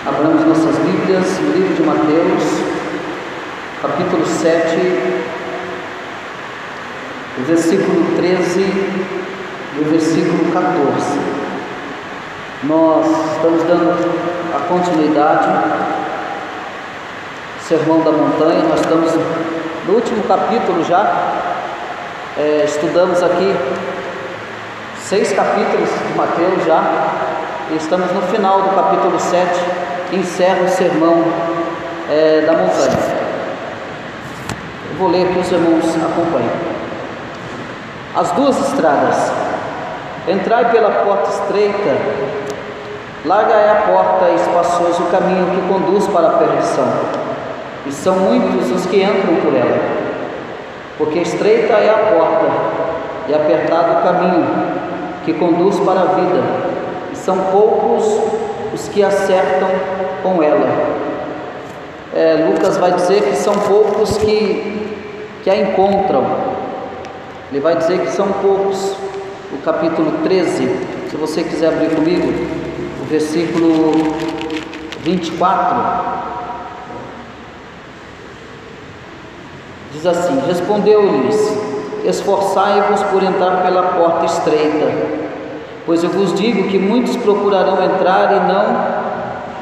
Abramos nossas Bíblias no livro de Mateus, capítulo 7, o versículo 13 e o versículo 14. Nós estamos dando a continuidade do Sermão da Montanha. Nós estamos no último capítulo já. Estudamos aqui 6 capítulos de Mateus já, e estamos no final do capítulo 7, que encerra o Sermão da Montanha. Eu vou ler aqui, os irmãos acompanhem. As duas estradas: entrai pela porta estreita, larga é a porta e espaçoso o caminho que conduz para a perdição, e são muitos os que entram por ela, porque estreita é a porta e apertado o caminho que conduz para a vida, e são poucos os que acertam com ela. Lucas vai dizer que são poucos que a encontram. Ele vai dizer que são poucos. O capítulo 13, se você quiser abrir comigo, o versículo 24, diz assim: respondeu-lhes: esforçai-vos por entrar pela porta estreita, pois eu vos digo que muitos procurarão entrar e não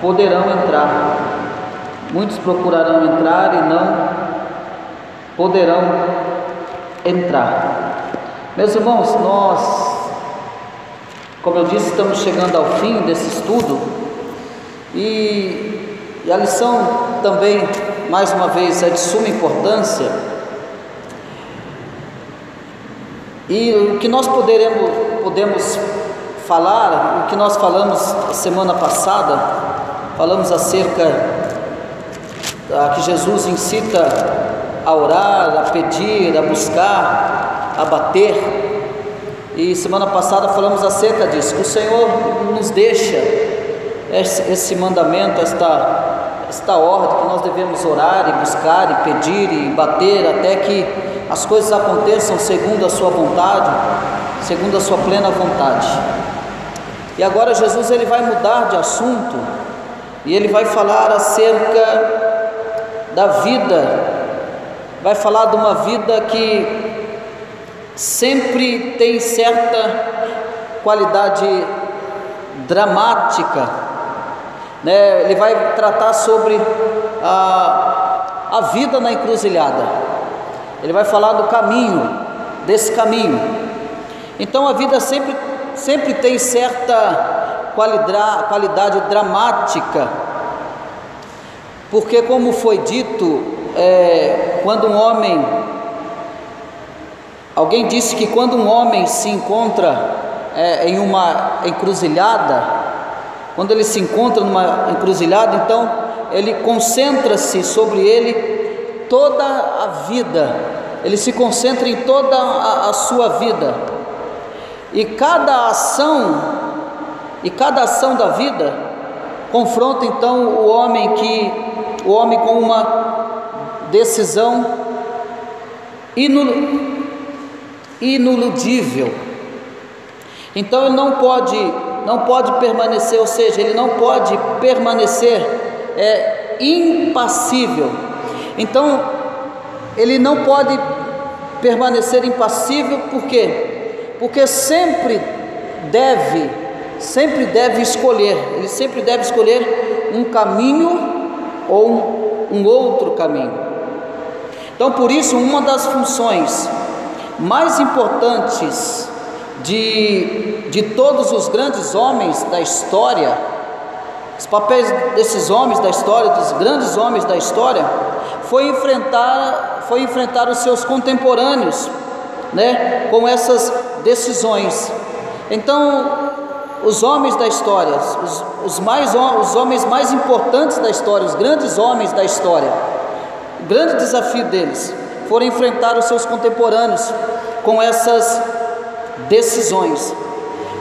poderão entrar. Muitos procurarão entrar e não poderão entrar. Meus irmãos, nós, como eu disse, estamos chegando ao fim desse estudo, e a lição também, mais uma vez, é de suma importância. E o que nós podemos falar, o que nós falamos semana passada, falamos acerca que Jesus incita a orar, a pedir, a buscar, a bater. E semana passada falamos acerca disso, que o Senhor nos deixa esse mandamento, esta ordem, que nós devemos orar e buscar e pedir e bater até que as coisas aconteçam segundo a sua vontade, segundo a sua plena vontade. E agora Jesus ele vai mudar de assunto e ele vai falar acerca da vida, vai falar de uma vida que sempre tem certa qualidade dramática, né? Ele vai tratar sobre a vida na encruzilhada. Ele vai falar do caminho, desse caminho. Então a vida sempre tem certa qualidade dramática, porque, como foi dito, quando alguém disse que quando um homem se encontra em uma encruzilhada, quando ele se encontra numa encruzilhada, então ele concentra-se sobre ele toda a vida, ele se concentra em toda a sua vida, e cada ação da vida confronta então o homem com uma decisão iniludível. Então ele não pode permanecer, ou seja, ele não pode permanecer impassível. Então ele não pode permanecer impassível, por quê? Porque sempre deve escolher, ele sempre deve escolher um caminho ou um outro caminho. Então, por isso, uma das funções mais importantes de todos os grandes homens da história, os papéis desses homens da história, dos grandes homens da história, foi enfrentar os seus contemporâneos, né, com essas decisões. Então, os homens da história, os homens mais importantes da história, os grandes homens da história, o grande desafio deles foram enfrentar os seus contemporâneos com essas decisões.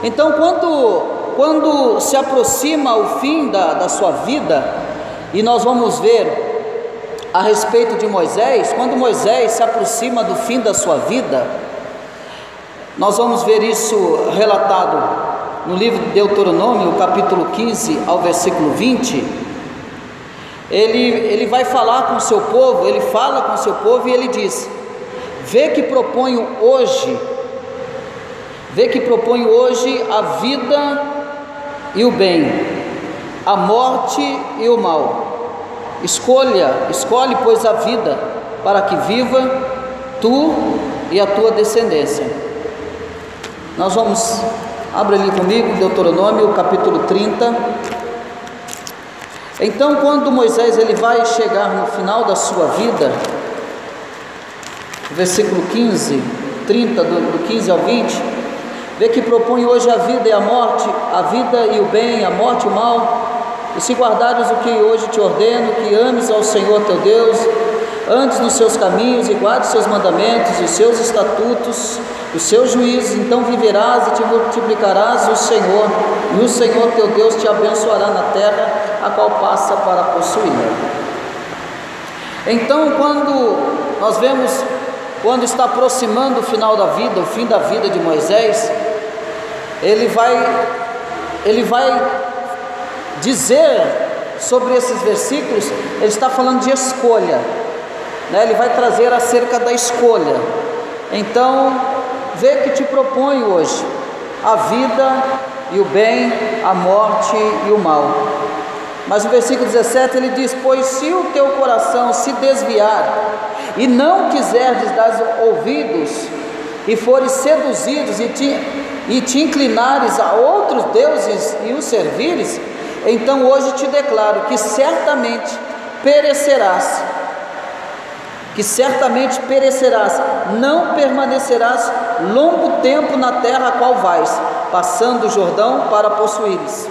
Então, quando se aproxima o fim da sua vida, e nós vamos ver a respeito de Moisés, quando Moisés se aproxima do fim da sua vida, nós vamos ver isso relatado no livro de Deuteronômio, capítulo 15 ao versículo 20, ele vai falar com o seu povo, ele fala com o seu povo e ele diz: vê que proponho hoje a vida e o bem, a morte e o mal. Escolhe, pois, a vida, para que viva tu e a tua descendência. Nós vamos, abre ali comigo, Deuteronômio capítulo 30. Então, quando Moisés ele vai chegar no final da sua vida, versículo 15, 30, do 15 ao 20, vê que propõe hoje a vida e a morte, a vida e o bem, a morte e o mal. E se guardares o que hoje te ordeno, que ames ao Senhor teu Deus, andes nos seus caminhos e guardes seus mandamentos, os seus estatutos, os seus juízos, então viverás e te multiplicarás o Senhor, e o Senhor teu Deus te abençoará na terra, a qual passa para possuí-la. Então, quando nós vemos, quando está aproximando o final da vida, o fim da vida de Moisés, ele vai dizer sobre esses versículos, ele está falando de escolha, né? Ele vai trazer acerca da escolha. Então, vê que te proponho hoje a vida e o bem, a morte e o mal. Mas no versículo 17 ele diz: pois se o teu coração se desviar e não quiserdes dar ouvidos, e fores seduzidos e te inclinares a outros deuses e os servires, então hoje te declaro que certamente perecerás, não permanecerás longo tempo na terra a qual vais, passando o Jordão para possuíres.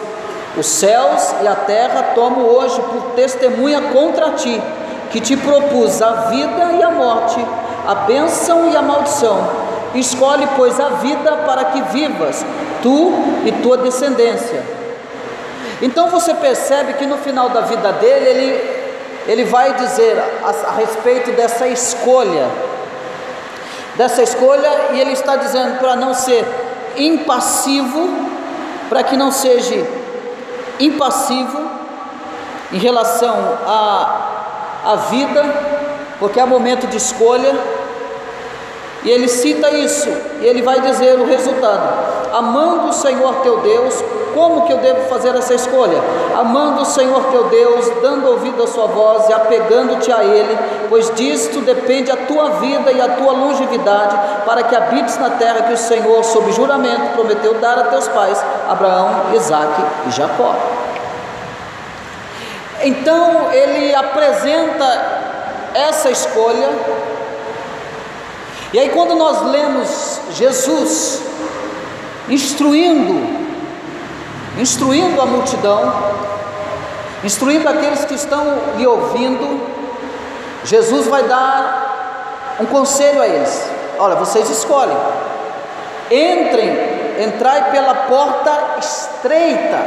Os céus e a terra tomo hoje por testemunha contra ti, que te propus a vida e a morte, a bênção e a maldição. Escolhe, pois, a vida para que vivas, tu e tua descendência. Então você percebe que no final da vida dele, ele vai dizer a respeito dessa escolha, e ele está dizendo para não ser impassivo, para que não seja impassivo em relação à vida, porque é momento de escolha. E ele cita isso, e ele vai dizer o resultado: amando o Senhor teu Deus. Como que eu devo fazer essa escolha? Amando o Senhor teu Deus, dando ouvido à sua voz e apegando-te a Ele, pois disto depende a tua vida e a tua longevidade, para que habites na terra que o Senhor, sob juramento, prometeu dar a teus pais, Abraão, Isaque e Jacó. Então ele apresenta essa escolha. E aí, quando nós lemos Jesus instruindo a multidão, instruindo aqueles que estão lhe ouvindo, Jesus vai dar um conselho a eles: olha, vocês escolhem, entrai pela porta estreita.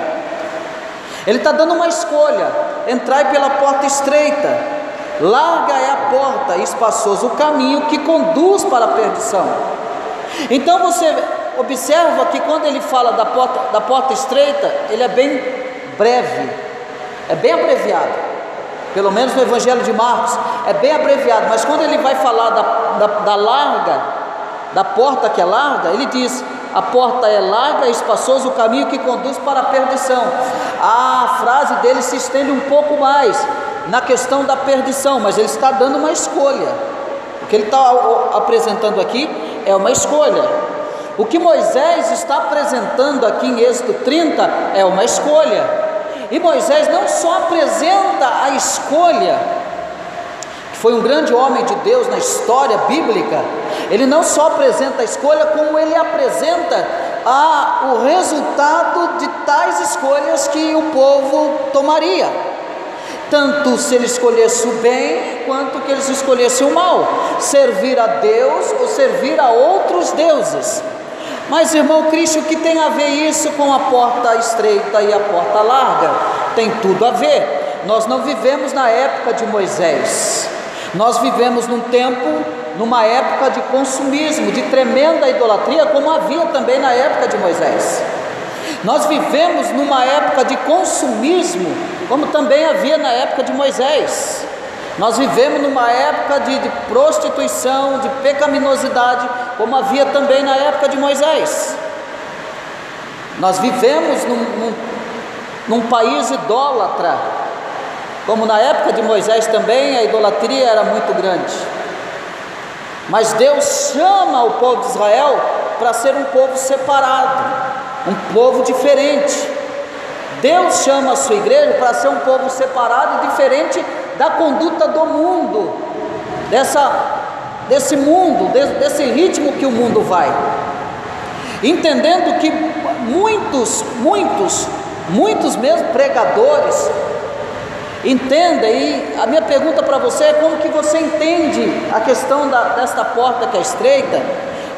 Ele está dando uma escolha: entrai pela porta estreita, larga é a porta e espaçoso o caminho que conduz para a perdição. Então você observa que quando ele fala da porta estreita, ele é bem breve, é bem abreviado, pelo menos no Evangelho de Marcos é bem abreviado. Mas quando ele vai falar da larga, da porta que é larga, ele diz: a porta é larga e espaçoso o caminho que conduz para a perdição. A frase dele se estende um pouco mais na questão da perdição, mas ele está dando uma escolha. O que ele está apresentando aqui é uma escolha. O que Moisés está apresentando aqui em Êxodo 30 é uma escolha. E Moisés não só apresenta a escolha, que foi um grande homem de Deus na história bíblica, ele não só apresenta a escolha, como ele apresenta o resultado de tais escolhas que o povo tomaria, tanto se ele escolhesse o bem, quanto que eles escolhessem o mal, servir a Deus ou servir a outros deuses. Mas, irmão Cristo, o que tem a ver isso com a porta estreita e a porta larga? Tem tudo a ver. Nós não vivemos na época de Moisés, nós vivemos numa época de consumismo, de tremenda idolatria, como havia também na época de Moisés. Nós vivemos numa época de consumismo, como também havia na época de Moisés. Nós vivemos numa época de prostituição, de pecaminosidade, como havia também na época de Moisés. Nós vivemos num país idólatra, como na época de Moisés também a idolatria era muito grande. Mas Deus chama o povo de Israel para ser um povo separado, um povo diferente. Deus chama a sua igreja para ser um povo separado e diferente da conduta do mundo, desse mundo, desse ritmo que o mundo vai. Entendendo que muitos mesmo pregadores entendem, e a minha pergunta para você é: como que você entende a questão desta porta que é estreita?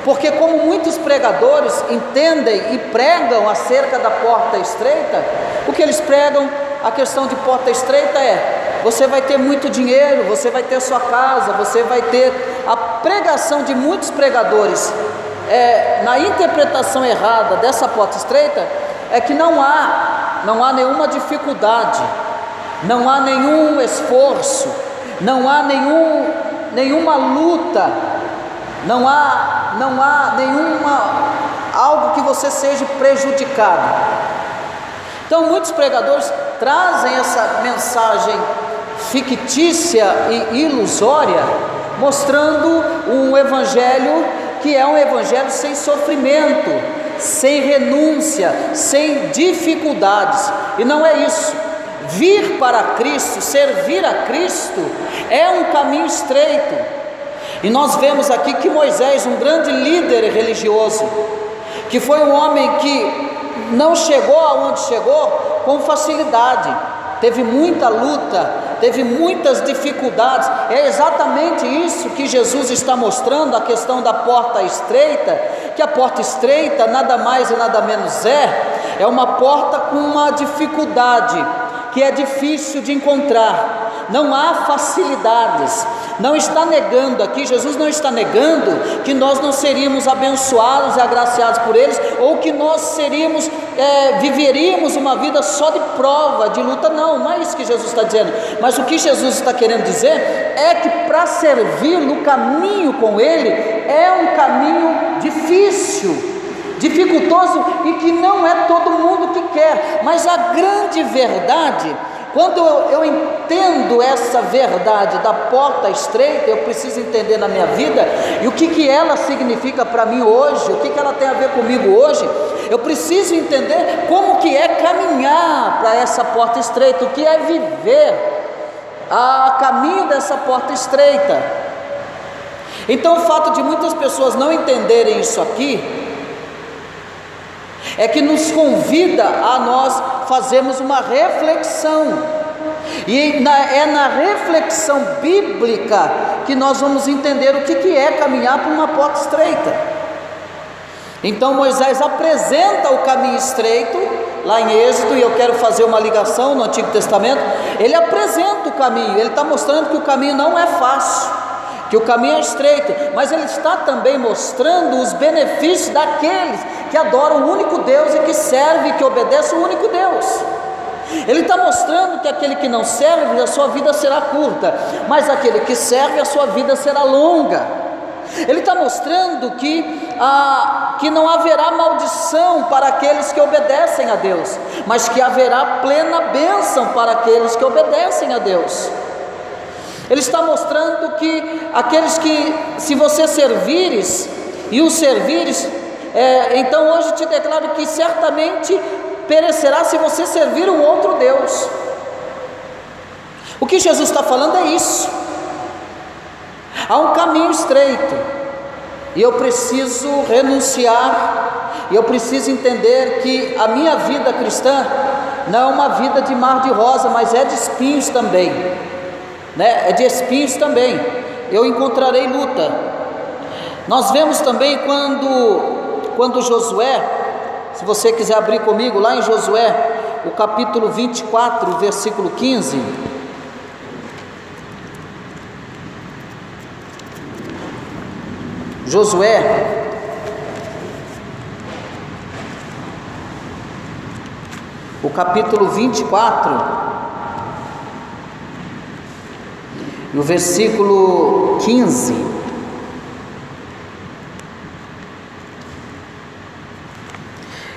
Porque como muitos pregadores entendem e pregam acerca da porta estreita, o que eles pregam, a questão de porta estreita é: você vai ter muito dinheiro, você vai ter sua casa, você vai ter... A pregação de muitos pregadores, na interpretação errada dessa porta estreita, é que não há nenhuma dificuldade, não há nenhum esforço, não há nenhuma luta, não há algo que você seja prejudicado. Então muitos pregadores trazem essa mensagem fictícia e ilusória, mostrando um evangelho que é um evangelho sem sofrimento, sem renúncia, sem dificuldades. E não é isso. Vir para Cristo, servir a Cristo, é um caminho estreito. E nós vemos aqui que Moisés, um grande líder religioso, que foi um homem que não chegou aonde chegou com facilidade, teve muita luta, teve muitas dificuldades. É exatamente isso que Jesus está mostrando, a questão da porta estreita, que a porta estreita nada mais e nada menos é uma porta com uma dificuldade, que é difícil de encontrar, não há facilidades. Não está negando aqui, Jesus não está negando que nós não seríamos abençoados e agraciados por eles, ou que nós viveríamos uma vida só de prova, de luta. Não é isso que Jesus está dizendo. Mas o que Jesus está querendo dizer é que para servir no caminho com Ele, é um caminho difícil, dificultoso, e que não é todo mundo que quer. Mas a grande verdade, quando eu entendo essa verdade da porta estreita, eu preciso entender na minha vida, e o que ela significa para mim hoje, o que ela tem a ver comigo hoje. Eu preciso entender como que é caminhar para essa porta estreita, o que é viver a caminho dessa porta estreita. Então o fato de muitas pessoas não entenderem isso aqui, é que nos convida a nós fazermos uma reflexão, e é na reflexão bíblica que nós vamos entender o que é caminhar por uma porta estreita. Então Moisés apresenta o caminho estreito, lá em Êxodo, e eu quero fazer uma ligação no Antigo Testamento. Ele apresenta o caminho, ele está mostrando que o caminho não é fácil, que o caminho é estreito, mas ele está também mostrando os benefícios daqueles que adoram o único Deus e que serve e que obedece o único Deus. Ele está mostrando que aquele que não serve, a sua vida será curta, mas aquele que serve, a sua vida será longa. Ele está mostrando que não haverá maldição para aqueles que obedecem a Deus, mas que haverá plena bênção para aqueles que obedecem a Deus. Ele está mostrando que aqueles que, se você servires e os servires, então hoje te declaro que certamente perecerá se você servir um outro Deus. O que Jesus está falando é isso. Há um caminho estreito, e eu preciso renunciar, e eu preciso entender que a minha vida cristã não é uma vida de mar de rosa, mas é de espinhos também, né? É de espinhos também. Eu encontrarei luta. Nós vemos também quando Josué, se você quiser abrir comigo lá em Josué, o capítulo 24, versículo 15. Josué o capítulo 24, no versículo 15.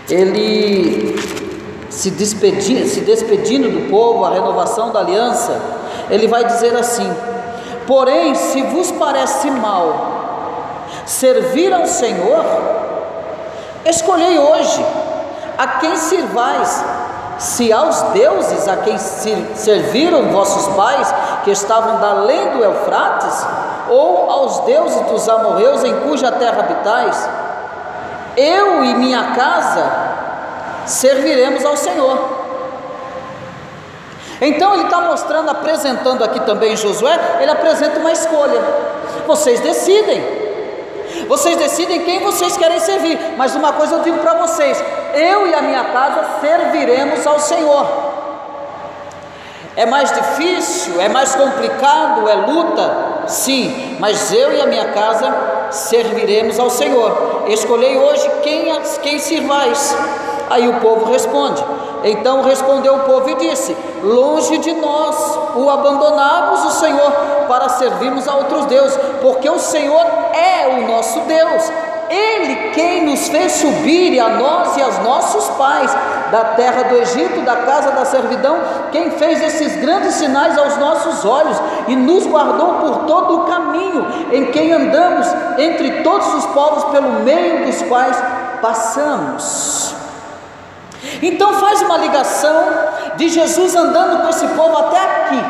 Ele se despedindo do povo, a renovação da aliança, ele vai dizer assim: porém, se vos parece mal servir ao Senhor, escolhei hoje a quem sirvais, se aos deuses a quem serviram vossos pais, que estavam da além do Eufrates, ou aos deuses dos amorreus em cuja terra habitais. Eu e minha casa serviremos ao Senhor. Então ele está mostrando, apresentando aqui também Josué, ele apresenta uma escolha. Vocês decidem quem vocês querem servir, mas uma coisa eu digo para vocês: eu e a minha casa serviremos ao Senhor. É mais difícil, é mais complicado, é luta? Sim, mas eu e a minha casa serviremos ao Senhor. Escolhei hoje quem sirvais. Aí o povo responde. Então respondeu o povo e disse: longe de nós o abandonarmos o Senhor para servirmos a outros deuses, porque o Senhor é o nosso Deus, Ele quem nos fez subir, a nós e aos nossos pais, da terra do Egito, da casa da servidão, quem fez esses grandes sinais aos nossos olhos e nos guardou por todo o caminho em que andamos entre todos os povos pelo meio dos quais passamos. Então faz uma ligação de Jesus andando com esse povo até aqui,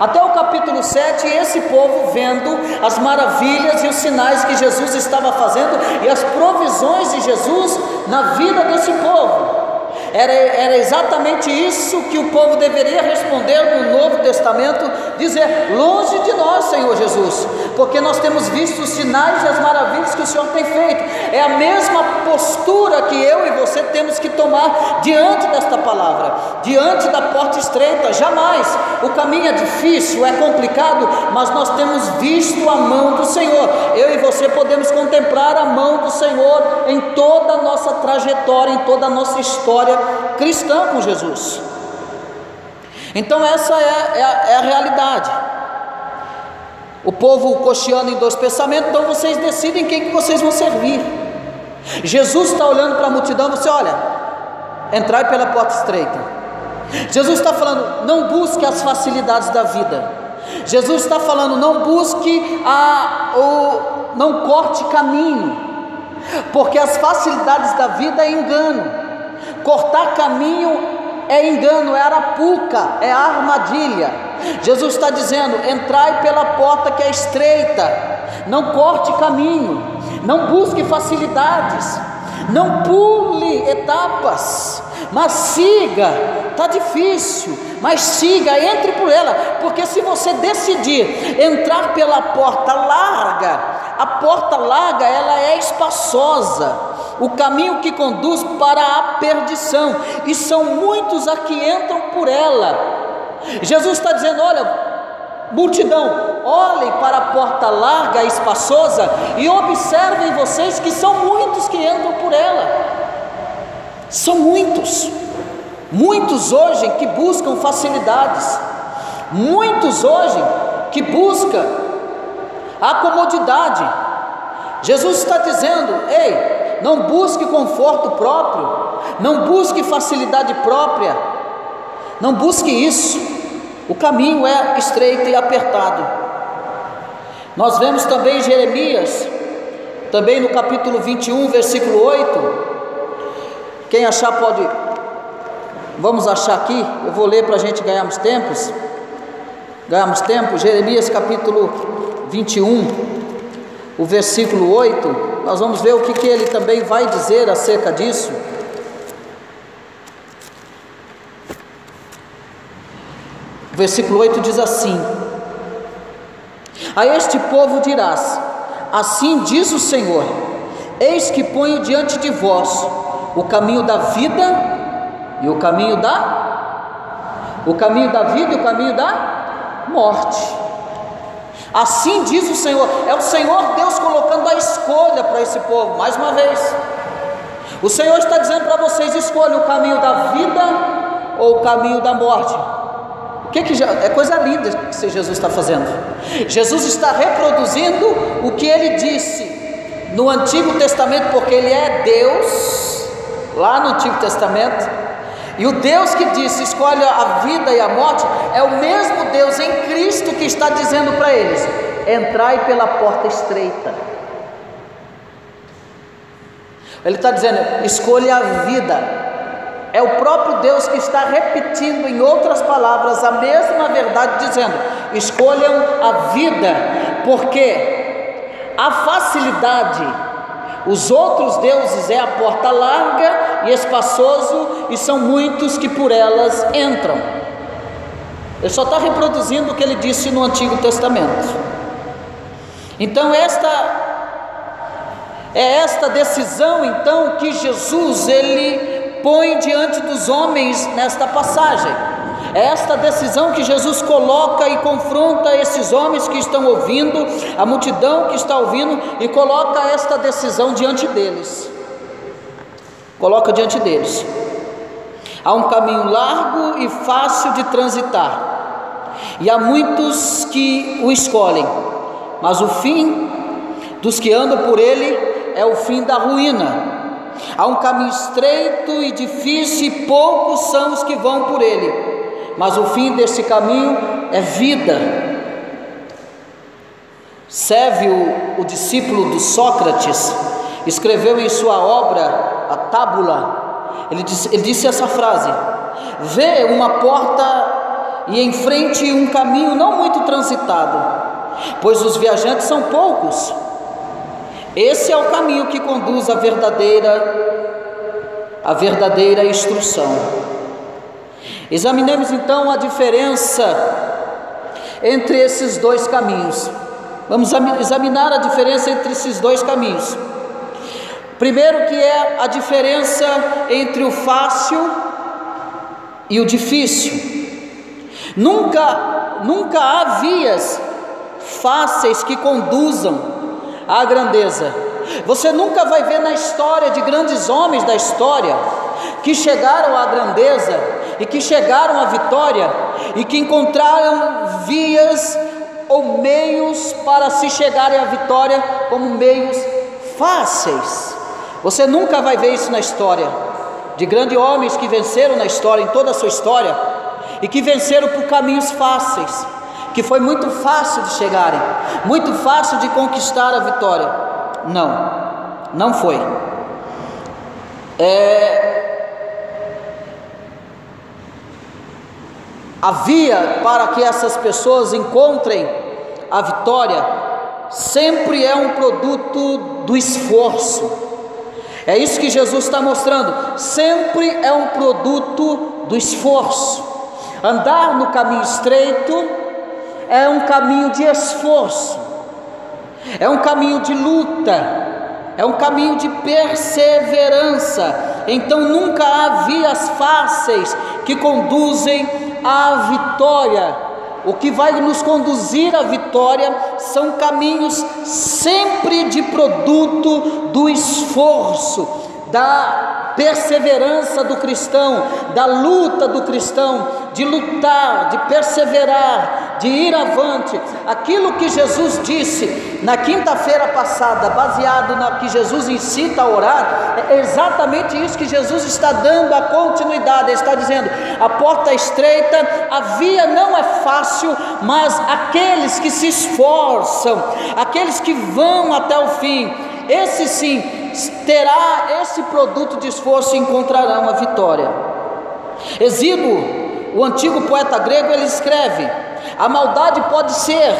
até o capítulo 7, e esse povo vendo as maravilhas e os sinais que Jesus estava fazendo e as provisões de Jesus na vida desse povo. Era exatamente isso que o povo deveria responder no Novo Testamento, dizer: longe de nós, Senhor Jesus, porque nós temos visto os sinais e as maravilhas que o Senhor tem feito. É a mesma postura que eu e você temos que tomar diante desta palavra, diante da porta estreita. Jamais, o caminho é difícil, é complicado, mas nós temos visto a mão do Senhor. Eu e você podemos contemplar a mão do Senhor em toda a nossa trajetória, em toda a nossa história cristã com Jesus. Então essa é a realidade. O povo cocheando em dois pensamentos. Então vocês decidem quem que vocês vão servir. Jesus está olhando para a multidão. Você olha, entrai pela porta estreita. Jesus está falando: não busque as facilidades da vida. Jesus está falando: não busque não corte caminho, porque as facilidades da vida é engano. Cortar caminho é engano, é arapuca, é armadilha. Jesus está dizendo: entrai pela porta que é estreita, não corte caminho, não busque facilidades, não pule etapas, mas siga. Está difícil, mas siga, entre por ela, porque se você decidir entrar pela porta larga, a porta larga ela é espaçosa, o caminho que conduz para a perdição, e são muitos a que entram por ela. Jesus está dizendo: olha, multidão, olhem para a porta larga e espaçosa e observem vocês que são muitos que entram por ela. São muitos hoje que buscam facilidades, muitos hoje que buscam a comodidade. Jesus está dizendo: ei, não busque conforto próprio, não busque facilidade própria, não busque isso. O caminho é estreito e apertado. Nós vemos também em Jeremias, também no capítulo 21, versículo 8. Quem achar pode, vamos achar aqui, eu vou ler para a gente ganharmos tempo. Jeremias capítulo 21, o versículo 8. Nós vamos ver o que ele também vai dizer acerca disso. O versículo 8 diz assim: a este povo dirás: assim diz o Senhor, eis que ponho diante de vós o caminho da vida e o caminho da vida e o caminho da morte. Assim diz o Senhor. É o Senhor Deus colocando a escolha para esse povo. Mais uma vez, o Senhor está dizendo para vocês: escolha o caminho da vida ou o caminho da morte? É coisa linda que Jesus está fazendo. Jesus está reproduzindo o que ele disse no Antigo Testamento, porque ele é Deus, lá no Antigo Testamento, e o Deus que disse, escolhe a vida e a morte, é o mesmo Deus em Cristo que está dizendo para eles: entrai pela porta estreita. Ele está dizendo, escolha a vida. É o próprio Deus que está repetindo, em outras palavras, a mesma verdade, dizendo: escolham a vida, porque a facilidade, os outros deuses é a porta larga e espaçoso, e são muitos que por elas entram. Ele só está reproduzindo o que ele disse no Antigo Testamento. Então esta decisão então que Jesus ele põe diante dos homens nesta passagem. É esta decisão que Jesus coloca e confronta esses homens que estão ouvindo, a multidão que está ouvindo, e coloca esta decisão diante deles. Coloca diante deles. Há um caminho largo e fácil de transitar, e há muitos que o escolhem, mas o fim dos que andam por ele é o fim da ruína. Há um caminho estreito e difícil, e poucos são os que vão por ele, mas o fim desse caminho é vida. Sévio, o discípulo de Sócrates, escreveu em sua obra a Tábula, ele disse essa frase: vê uma porta e em frente um caminho não muito transitado, pois os viajantes são poucos. Esse é o caminho que conduz à verdadeira instrução. Examinemos então a diferença entre esses dois caminhos. Vamos examinar a diferença entre esses dois caminhos. Primeiro, que é a diferença entre o fácil e o difícil. Nunca há vias fáceis que conduzam à grandeza. Você nunca vai ver na história de grandes homens da história que chegaram à grandeza e que chegaram à vitória e que encontraram vias ou meios para se chegarem à vitória como meios fáceis. Você nunca vai ver isso na história de grandes homens que venceram na história, em toda a sua história, e que venceram por caminhos fáceis, que foi muito fácil de chegarem, muito fácil de conquistar a vitória. Não foi. A via para que essas pessoas encontrem a vitória sempre é um produto do esforço. É isso que Jesus está mostrando, sempre é um produto do esforço. Andar no caminho estreito é um caminho de esforço, é um caminho de luta, é um caminho de perseverança. Então nunca há vias fáceis que conduzem à vitória. O que vai nos conduzir à vitória são caminhos sempre de produto do esforço, da perseverança do cristão, da luta do cristão, de lutar, de perseverar, de ir avante. Aquilo que Jesus disse na quinta-feira passada, baseado na que Jesus incita a orar, é exatamente isso que Jesus está dando a continuidade. Ele está dizendo: a porta é estreita, a via não é fácil, mas aqueles que se esforçam, aqueles que vão até o fim, esse sim terá esse produto de esforço e encontrarão a vitória. Exíduo, o antigo poeta grego, ele escreve: a maldade pode ser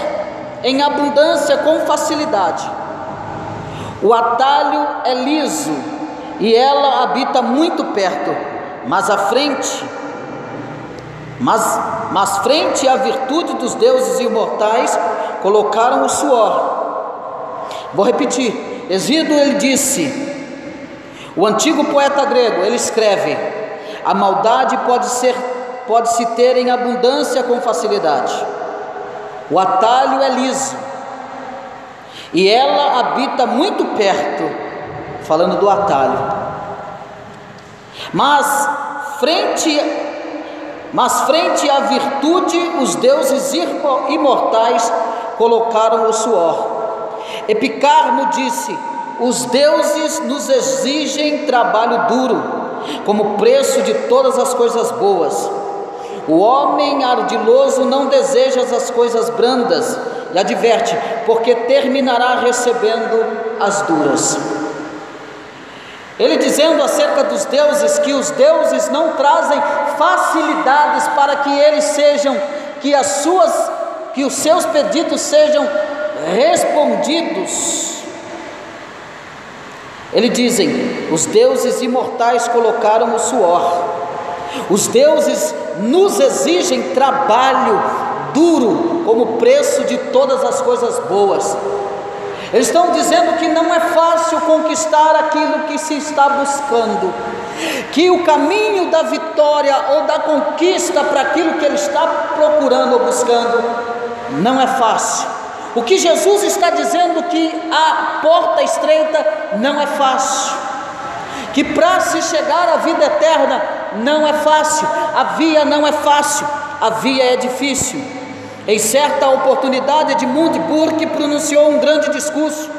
em abundância com facilidade, o atalho é liso e ela habita muito perto, mas frente à virtude dos deuses imortais colocaram o suor. Vou repetir. Exíduo, ele disse, o antigo poeta grego, ele escreve: a maldade pode se ter em abundância com facilidade, o atalho é liso e ela habita muito perto, falando do atalho, mas frente Mas frente à virtude, os deuses imortais colocaram o suor. Epicarmo disse: os deuses nos exigem trabalho duro, como preço de todas as coisas boas. O homem ardiloso não deseja as coisas brandas, e adverte, porque terminará recebendo as duras. Ele dizendo acerca dos deuses, que os deuses não trazem facilidades para que eles sejam, que os seus pedidos sejam respondidos. Eles dizem: os deuses imortais colocaram o suor. Os deuses nos exigem trabalho duro como preço de todas as coisas boas. Eles estão dizendo que não é fácil conquistar aquilo que se está buscando, que o caminho da vitória ou da conquista para aquilo que ele está procurando ou buscando não é fácil. O que Jesus está dizendo, que a porta estreita não é fácil, que para se chegar à vida eterna não é fácil, a via não é fácil, a via é difícil. Em certa oportunidade, Edmund Burke pronunciou um grande discurso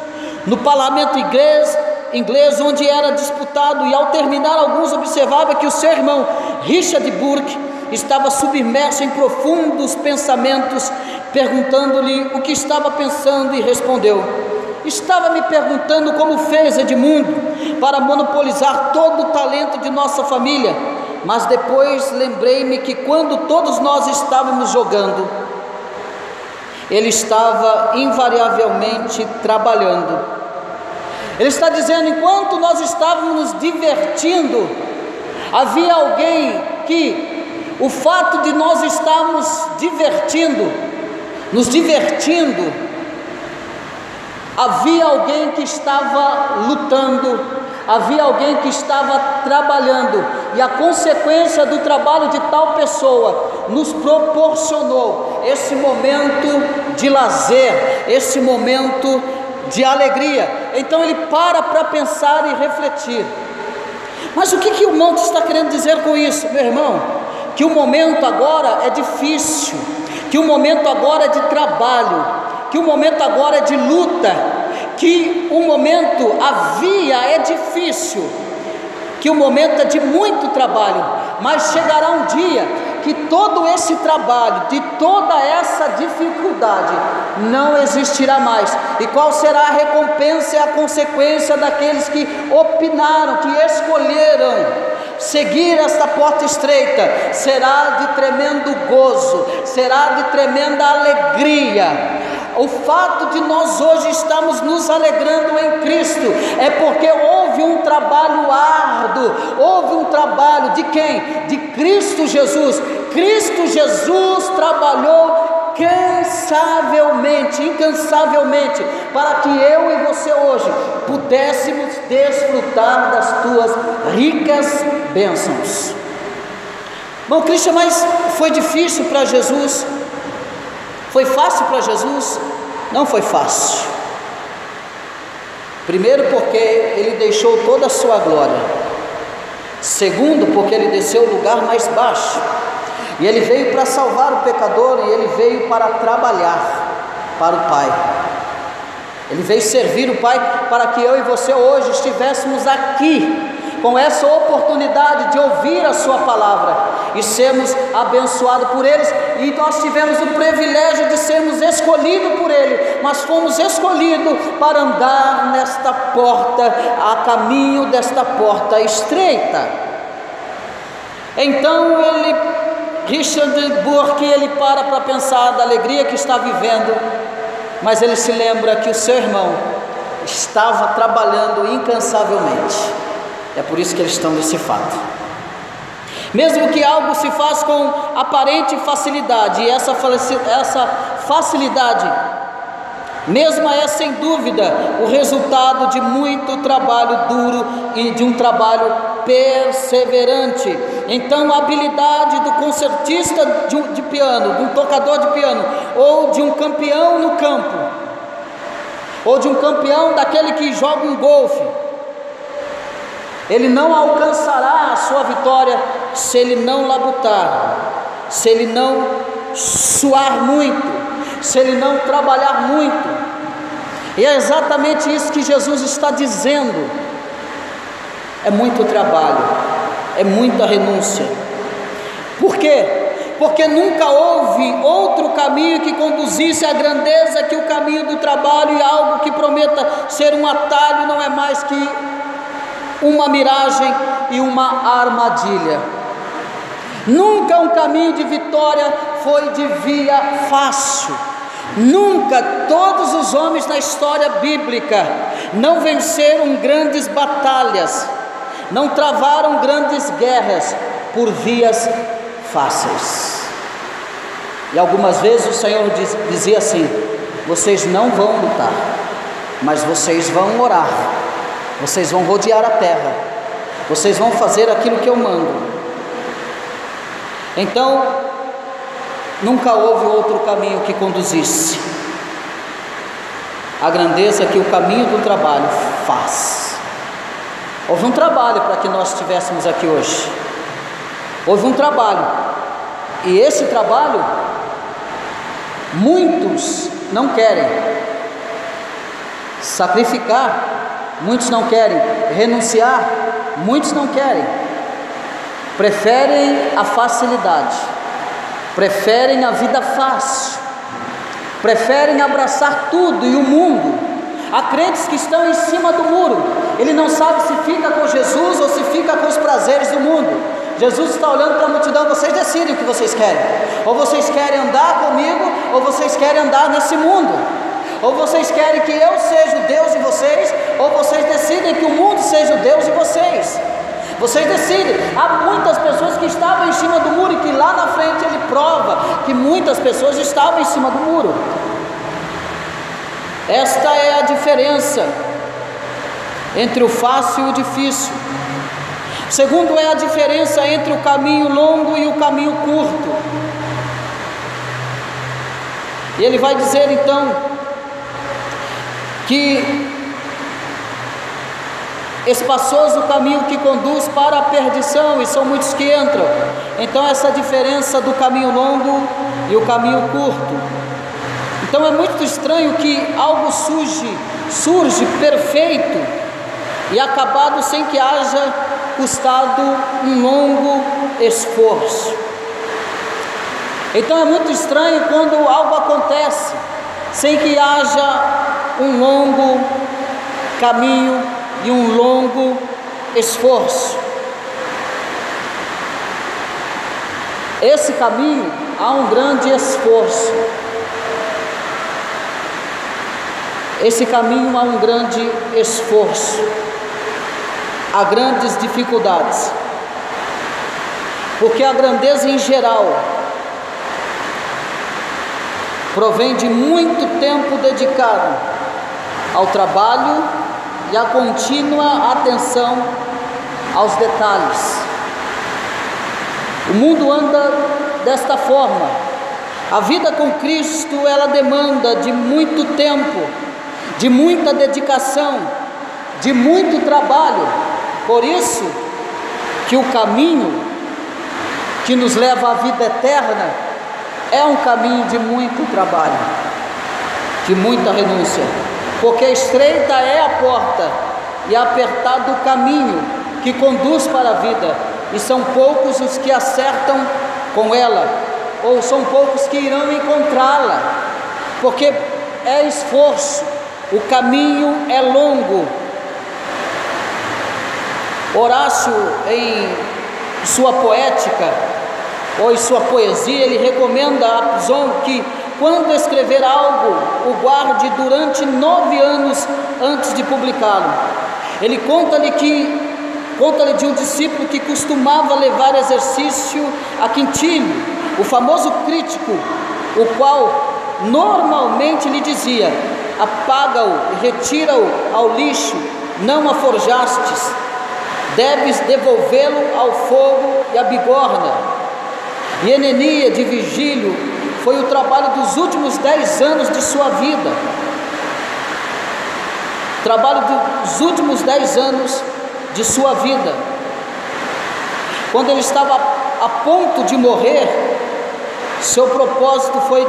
no parlamento inglês, onde era disputado, e ao terminar alguns observavam que o seu irmão Richard Burke estava submerso em profundos pensamentos, perguntando-lhe o que estava pensando, e respondeu: estava me perguntando como fez Edmundo para monopolizar todo o talento de nossa família, mas depois lembrei-me que quando todos nós estávamos jogando, ele estava invariavelmente trabalhando. Ele está dizendo, enquanto nós estávamos nos divertindo, havia alguém que, o fato de nós estarmos nos divertindo, havia alguém que estava lutando, havia alguém que estava trabalhando, e a consequência do trabalho de tal pessoa nos proporcionou esse momento de lazer, esse momento de alegria. Então ele para pensar e refletir. Mas o que o monte está querendo dizer com isso, meu irmão? Que o momento agora é difícil, que o momento agora é de trabalho, que o momento agora é de luta, que o momento, a via é difícil, que o momento é de muito trabalho, mas chegará um dia que todo esse trabalho, de toda essa dificuldade, não existirá mais. E qual será a recompensa e a consequência daqueles que opinaram, que escolheram seguir esta porta estreita? Será de tremendo gozo, será de tremenda alegria. O fato de nós hoje estamos nos alegrando em Cristo é porque houve um trabalho árduo, houve um trabalho de quem? De Cristo Jesus. Cristo Jesus trabalhou incansavelmente, para que eu e você hoje pudéssemos desfrutar das tuas ricas bênçãos. Bom, Cristo, mas foi difícil para Jesus? Foi fácil para Jesus? Não foi fácil. Primeiro, porque ele deixou toda a sua glória. Segundo, porque ele desceu ao lugar mais baixo, e ele veio para salvar o pecador, e ele veio para trabalhar para o Pai. Ele veio servir o Pai para que eu e você hoje estivéssemos aqui, com essa oportunidade de ouvir a sua palavra e sermos abençoados por eles. E nós tivemos o privilégio de sermos escolhidos por ele, mas fomos escolhidos para andar nesta porta, a caminho desta porta estreita. Então Richard Burke, ele para pensar da alegria que está vivendo, mas ele se lembra que o seu irmão estava trabalhando incansavelmente. É por isso que eles estão nesse fato. Mesmo que algo se faz com aparente facilidade, e essa facilidade mesma é sem dúvida o resultado de muito trabalho duro e de um trabalho perseverante. Então a habilidade do concertista de piano, de um tocador de piano, ou de um campeão no campo, ou de um campeão daquele que joga um golfe, ele não alcançará a sua vitória se ele não labutar, se ele não suar muito, se ele não trabalhar muito. E é exatamente isso que Jesus está dizendo. É muito trabalho, é muita renúncia. Por quê? Porque nunca houve outro caminho que conduzisse à grandeza que o caminho do trabalho, e algo que prometa ser um atalho não é mais que uma miragem e uma armadilha. Nunca um caminho de vitória foi de via fácil. Nunca todos os homens na história bíblica não venceram grandes batalhas, não travaram grandes guerras por vias fáceis. E algumas vezes o Senhor dizia assim: vocês não vão lutar, mas vocês vão orar, vocês vão rodear a terra, vocês vão fazer aquilo que eu mando. Então, nunca houve outro caminho que conduzisse à grandeza que o caminho do trabalho faz. Houve um trabalho para que nós estivéssemos aqui hoje. Houve um trabalho, e esse trabalho muitos não querem sacrificar, muitos não querem renunciar, muitos não querem, preferem a facilidade, preferem a vida fácil, preferem abraçar tudo e o mundo. Há crentes que estão em cima do muro, ele não sabe se fica com Jesus ou se fica com os prazeres do mundo. Jesus está olhando para a multidão: vocês decidem o que vocês querem, ou vocês querem andar comigo, ou vocês querem andar nesse mundo, ou vocês querem que eu seja o Deus de vocês, ou vocês decidem que o mundo seja o Deus de vocês. Vocês decidem. Há muitas pessoas que estavam em cima do muro, e que lá na frente ele prova que muitas pessoas estavam em cima do muro. Esta é a diferença entre o fácil e o difícil. Segundo, é a diferença entre o caminho longo e o caminho curto. E ele vai dizer então que espaçoso o caminho que conduz para a perdição, e são muitos que entram. Então, essa diferença do caminho longo e o caminho curto. Então, é muito estranho que algo surge perfeito e acabado sem que haja custado um longo esforço. Então é muito estranho quando algo acontece sem que haja um longo caminho e um longo esforço. Esse caminho há um grande esforço. Esse caminho há um grande esforço. Há grandes dificuldades, porque a grandeza em geral provém de muito tempo dedicado ao trabalho e a contínua atenção aos detalhes. O mundo anda desta forma. A vida com Cristo, ela demanda de muito tempo, de muita dedicação, de muito trabalho. Por isso que o caminho que nos leva à vida eterna é um caminho de muito trabalho, de muita renúncia, porque estreita é a porta e apertado o caminho que conduz para a vida, e são poucos os que acertam com ela, ou são poucos que irão encontrá-la, porque é esforço, o caminho é longo. Horácio, em sua poética ou em sua poesia, ele recomenda a Pison que, quando escrever algo, o guarde durante 9 anos antes de publicá-lo. Ele conta-lhe de um discípulo que costumava levar exercício a Quintino, o famoso crítico, o qual normalmente lhe dizia: apaga-o e retira-o ao lixo, não a forjastes, deves devolvê-lo ao fogo e à bigorna. E Enenia de Virgílio foi o trabalho dos últimos 10 anos de sua vida. Trabalho dos últimos 10 anos de sua vida. Quando ele estava a ponto de morrer, Seu propósito foi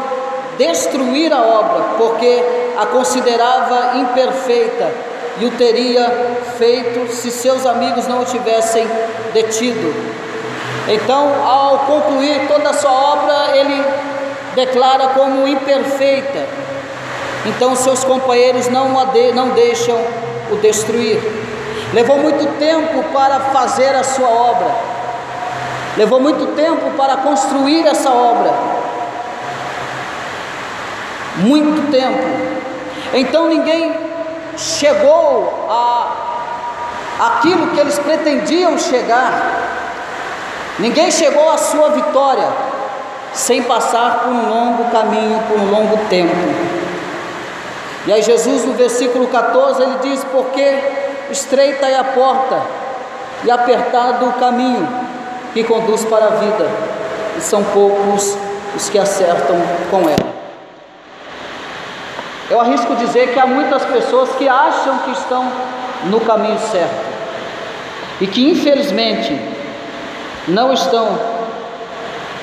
destruir a obra, porque a considerava imperfeita, e o teria feito se seus amigos não o tivessem detido. Então, ao concluir toda a sua obra, ele declara como imperfeita. Então seus companheiros não deixam o destruir. Levou muito tempo para fazer a sua obra, levou muito tempo para construir essa obra, muito tempo. Então ninguém chegou aquilo que eles pretendiam chegar, ninguém chegou à sua vitória sem passar por um longo caminho, por um longo tempo. E aí Jesus, no versículo 14, ele diz: porque estreita é a porta e apertado o caminho que conduz para a vida, e são poucos os que acertam com ela. Eu arrisco dizer que há muitas pessoas que acham que estão no caminho certo e que infelizmente não estão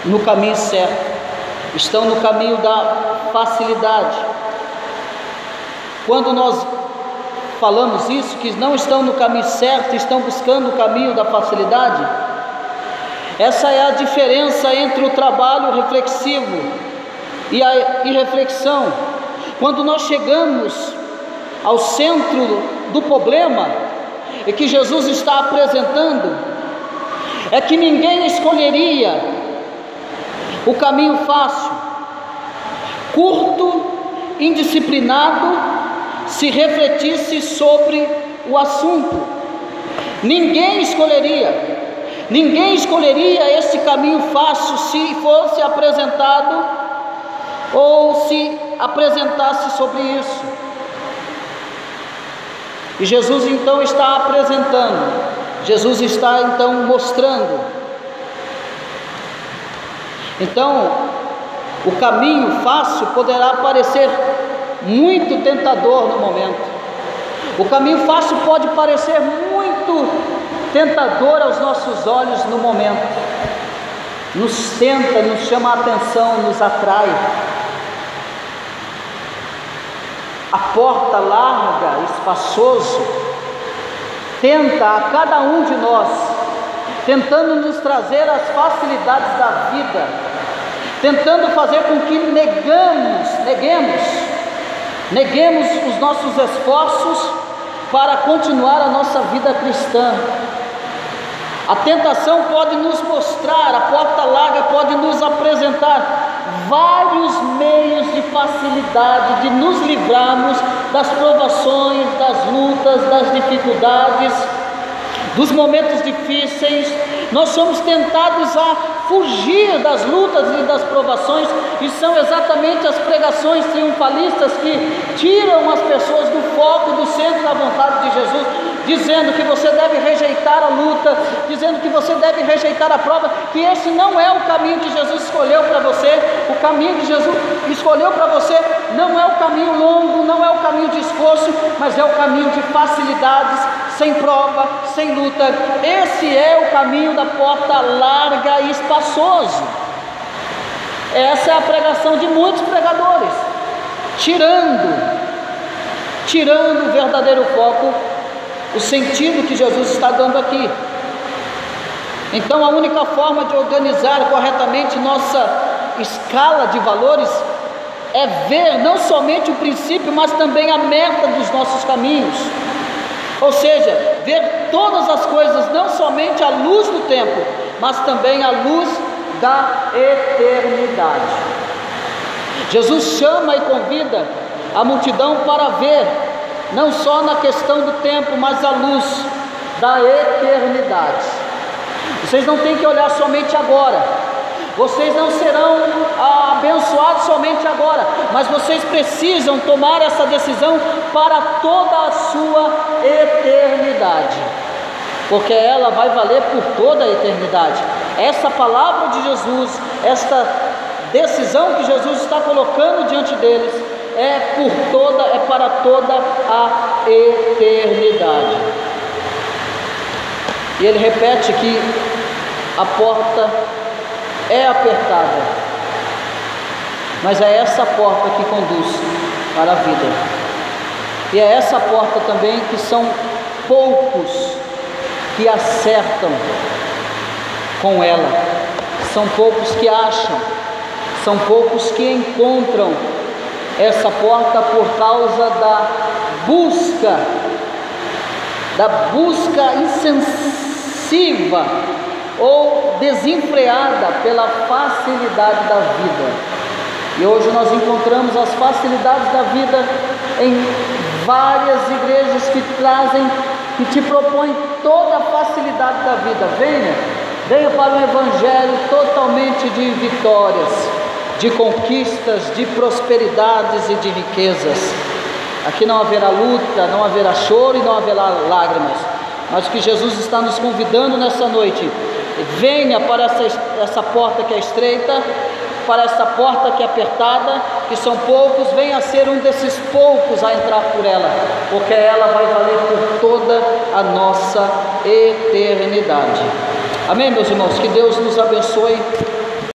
no caminho certo, estão no caminho da facilidade. Quando nós falamos isso, que não estão no caminho certo, estão buscando o caminho da facilidade, essa é a diferença entre o trabalho reflexivo e a irreflexão. Quando nós chegamos ao centro do problema e que Jesus está apresentando, é que ninguém escolheria o caminho fácil, curto, indisciplinado, se refletisse sobre o assunto. Ninguém escolheria esse caminho fácil se fosse apresentado ou se apresentasse sobre isso. E Jesus então está apresentando, Jesus está então mostrando. Então, o caminho fácil poderá parecer muito tentador no momento. O caminho fácil pode parecer muito tentador aos nossos olhos no momento. Nos tenta, nos chama a atenção, nos atrai. A porta larga, espaçoso, tenta a cada um de nós, tentando nos trazer as facilidades da vida, tentando fazer com que neguemos os nossos esforços para continuar a nossa vida cristã. A tentação pode nos mostrar, a porta larga pode nos apresentar vários meios de facilidade, de nos livrarmos das provações, das lutas, das dificuldades, dos momentos difíceis. Nós somos tentados a fugir das lutas e das provações, e são exatamente as pregações triunfalistas que tiram as pessoas do foco, do centro da vontade de Jesus, dizendo que você deve rejeitar a luta, dizendo que você deve rejeitar a prova, que esse não é o caminho que Jesus escolheu para você. O caminho que Jesus escolheu para você não é o caminho longo, não é o caminho de esforço, mas é o caminho de facilidades, sem prova, sem luta. Esse é o caminho da porta larga e espaçoso. Essa é a pregação de muitos pregadores, tirando o verdadeiro foco, o sentido que Jesus está dando aqui. Então, a única forma de organizar corretamente nossa escala de valores é ver não somente o princípio, mas também a meta dos nossos caminhos. Ou seja, ver todas as coisas não somente à luz do tempo, mas também à luz da eternidade. Jesus chama e convida a multidão para ver não só na questão do tempo, mas à luz da eternidade. Vocês não têm que olhar somente agora, vocês não serão abençoados somente agora, mas vocês precisam tomar essa decisão para toda a sua eternidade, porque ela vai valer por toda a eternidade. Essa palavra de Jesus, esta decisão que Jesus está colocando diante deles, é para toda a eternidade. E ele repete que a porta é apertada mas é essa porta que conduz para a vida. E é essa porta também que são poucos que acertam com ela, são poucos que acham, são poucos que encontram essa porta por causa da busca insensível ou desenfreada pela facilidade da vida. E hoje nós encontramos as facilidades da vida em várias igrejas que te propõem toda a facilidade da vida. Venha para o Evangelho totalmente de vitórias, de conquistas, de prosperidades e de riquezas. Aqui não haverá luta, não haverá choro e não haverá lágrimas. Mas o que Jesus está nos convidando nessa noite: venha para essa porta que é estreita, para essa porta que é apertada, que são poucos, venha ser um desses poucos a entrar por ela, porque ela vai valer por toda a nossa eternidade. Amém, meus irmãos? Que Deus nos abençoe.